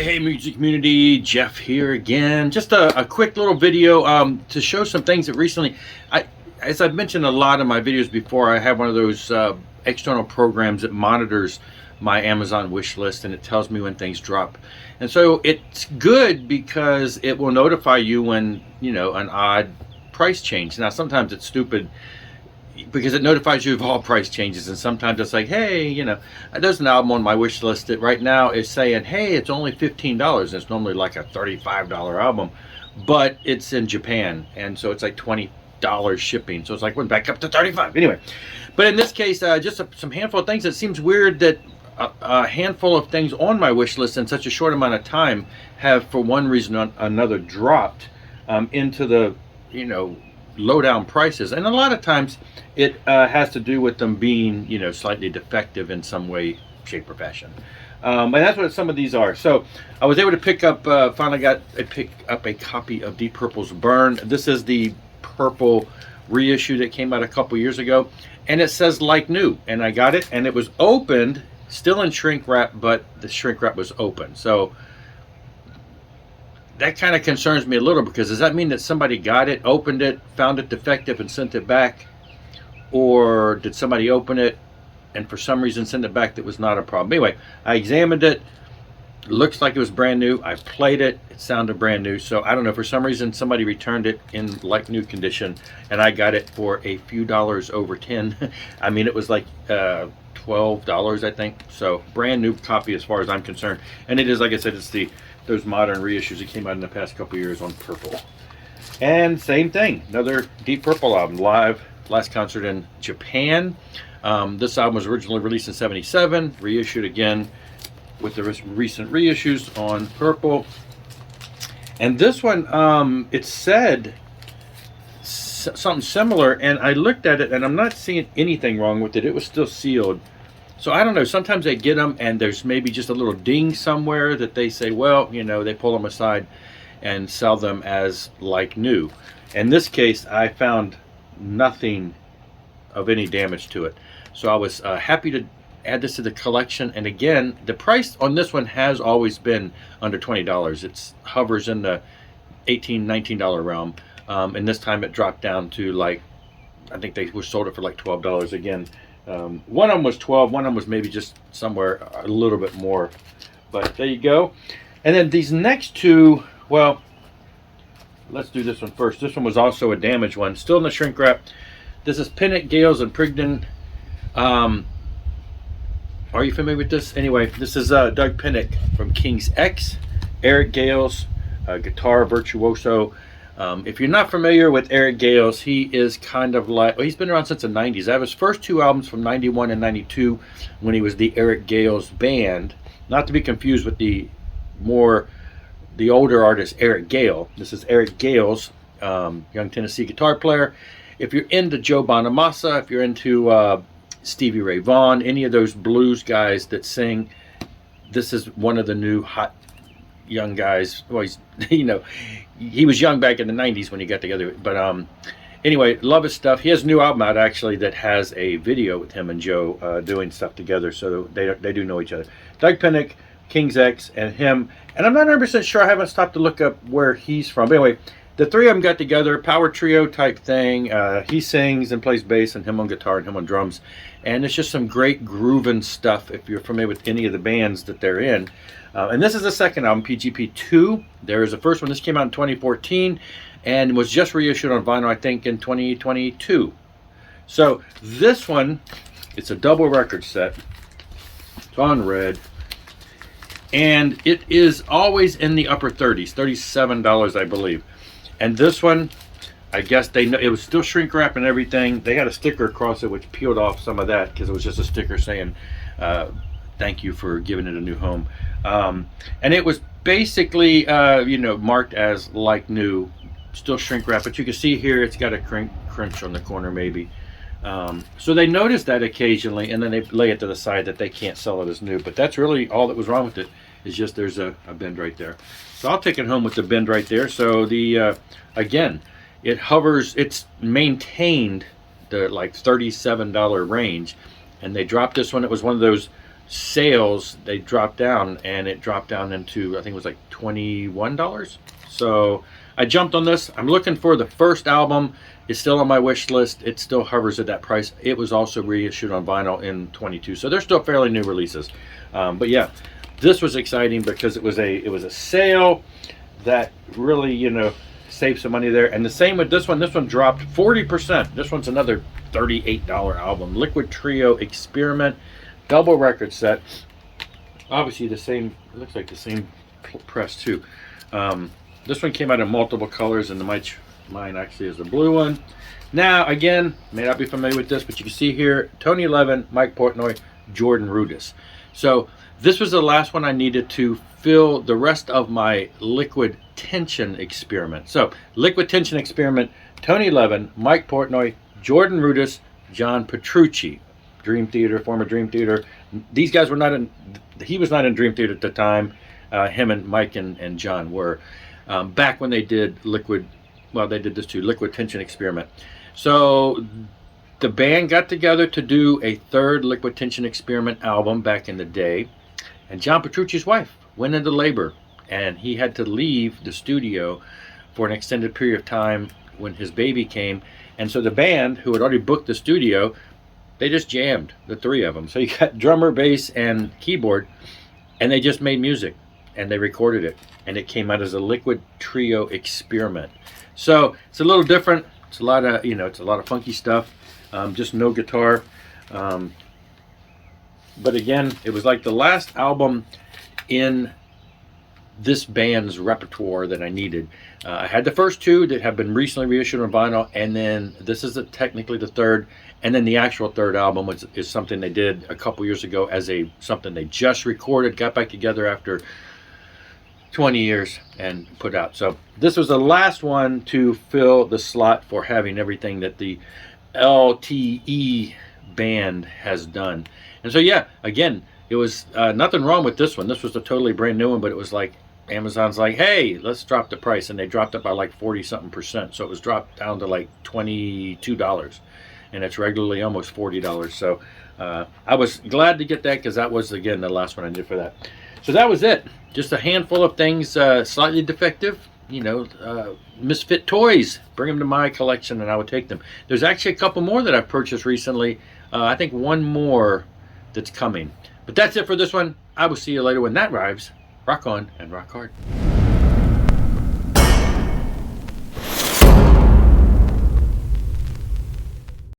Hey, music community, Jeff here again. Just a quick little video to show some things that recently, as I've mentioned a lot of my videos before, I have one of those external programs that monitors my Amazon wish list, and it tells me when things drop. And so it's good because it will notify you when, you know, an odd price change. Now, sometimes it's stupid because it notifies you of all price changes, and sometimes it's like, hey, you know, there's an album on my wish list that right now is saying, hey, it's only $15. It's normally like a $35 album, but it's in Japan, and so it's like $20 shipping, so it's like went back up to 35 anyway. But in this case, just some handful of things. It seems weird that a handful of things on my wish list in such a short amount of time have, for one reason or another, dropped into the, you know, low down prices. And a lot of times it has to do with them being, you know, slightly defective in some way, shape, or fashion. And that's what some of these are. So I was able to pick up, finally got to pick up a copy of Deep Purple's Burn. This is the purple reissue that came out a couple years ago, and it says like new, and I got it, and it was opened, still in shrink wrap, but the shrink wrap was open. So that kind of concerns me a little, because does that mean that somebody got it, opened it, found it defective, and sent it back? Or did somebody open it and for some reason send it back that was not a problem? Anyway, I examined it. Looks like it was brand new. I played it. It sounded brand new. So I don't know, for some reason somebody returned it in like new condition, and I got it for a few dollars over 10. I mean, it was like $12, I think. So brand new copy as far as I'm concerned. And it is, like I said, it's those modern reissues that came out in the past couple years on purple. And same thing, another Deep Purple album, live, last concert in Japan. This album was originally released in '77, reissued again with the recent reissues on purple. And this one, it said something similar, and I looked at it and I'm not seeing anything wrong with it. It was still sealed. So I don't know, sometimes they get them and there's maybe just a little ding somewhere that they say, well, you know, they pull them aside and sell them as like new. In this case, I found nothing of any damage to it. So I was happy to add this to the collection. And again, the price on this one has always been under $20. It hovers in the $18, $19 realm. And this time it dropped down to, like, I think they were sold it for like $12 again. One of them was 12, one of them was maybe just somewhere a little bit more, but there you go. And then these next two, well, let's do this one first. This one was also a damaged one, still in the shrink wrap. This is Pinnock, Gales, and Prigden. Are you familiar with this? Anyway, this is Doug Pinnock from King's X, Eric Gales, guitar virtuoso. If you're not familiar with Eric Gales, he is kind of like, well, he's been around since the 90s. I have his first two albums from 91 and 92 when he was the Eric Gales Band. Not to be confused with the older artist Eric Gale. This is Eric Gales, young Tennessee guitar player. If you're into Joe Bonamassa, if you're into Stevie Ray Vaughan, any of those blues guys that sing, this is one of the new hot young guys. Well, he's, you know, he was young back in the 90s when he got together, but anyway, love his stuff. He has a new album out actually that has a video with him and Joe doing stuff together, so they do know each other. Doug Pinnock, King's X, and him, and I'm not 100% sure. I haven't stopped to look up where he's from, but anyway, the three of them got together, power trio type thing. He sings and plays bass, and him on guitar and him on drums, and it's just some great grooving stuff if you're familiar with any of the bands that they're in. And this is the second album, PGP 2. There is the first one. This came out in 2014 and was just reissued on vinyl, I think, in 2022. So this one, it's a double record set. It's on red. And it is always in the upper 30s, $37, I believe. And this one, I guess they know, it was still shrink wrap and everything. They had a sticker across it which peeled off some of that because it was just a sticker saying, thank you for giving it a new home. And it was basically, you know, marked as like new, still shrink wrap, but you can see here it's got a crunch on the corner maybe. So they noticed that occasionally, and then they lay it to the side that they can't sell it as new. But that's really all that was wrong with it, is just there's a bend right there. So I'll take it home with the bend right there. So the again, it hovers, it's maintained the like $37 range, and they dropped this one. It was one of those sales, they dropped down, and it dropped down into, I think it was like $21. So I jumped on this. I'm looking for the first album. It's still on my wish list. It still hovers at that price. It was also reissued on vinyl in 22, so they're still fairly new releases. But yeah, this was exciting because it was a sale that really, you know, saved some money there. And the same with this one. This one dropped 40%. This one's another $38 album. Liquid Trio Experiment, double record set. Obviously the same, it looks like the same press too. This one came out in multiple colors, and mine actually is the blue one. Now, again, may not be familiar with this, but you can see here, Tony Levin, Mike Portnoy, Jordan Rudess. So this was the last one I needed to fill the rest of my Liquid Tension experiment. So, Liquid Tension experiment, Tony Levin, Mike Portnoy, Jordan Rudess, John Petrucci, Dream Theater, former Dream Theater. These guys were not in, he was not in Dream Theater at the time. Him and Mike and John were. Back when they did Liquid, well, they did this too, Liquid Tension experiment. So the band got together to do a third Liquid Tension experiment album back in the day, and John Petrucci's wife went into labor, and he had to leave the studio for an extended period of time when his baby came. And so the band, who had already booked the studio, they just jammed, the three of them. So you got drummer, bass, and keyboard, and they just made music, and they recorded it, and it came out as a Liquid Trio experiment. So it's a little different. It's a lot of, you know, it's a lot of funky stuff. Just no guitar. But again, it was like the last album in this band's repertoire that I needed. I had the first two that have been recently reissued on vinyl, and then this is technically the third, and then the actual third album is something they did a couple years ago as something they just recorded, got back together after 20 years and put out. So this was the last one to fill the slot for having everything that the LTE band has done. And so yeah, again, it was nothing wrong with this one. This was a totally brand new one, but it was like Amazon's like, hey, let's drop the price, and they dropped it by like 40-something%. So it was dropped down to like $22, and it's regularly almost $40. So I was glad to get that, because that was, again, the last one I did for that. So that was it. Just a handful of things, slightly defective, you know, misfit toys. Bring them to my collection and I would take them. There's actually a couple more that I've purchased recently. I think one more that's coming. But that's it for this one. I will see you later when that arrives. Rock on and rock hard.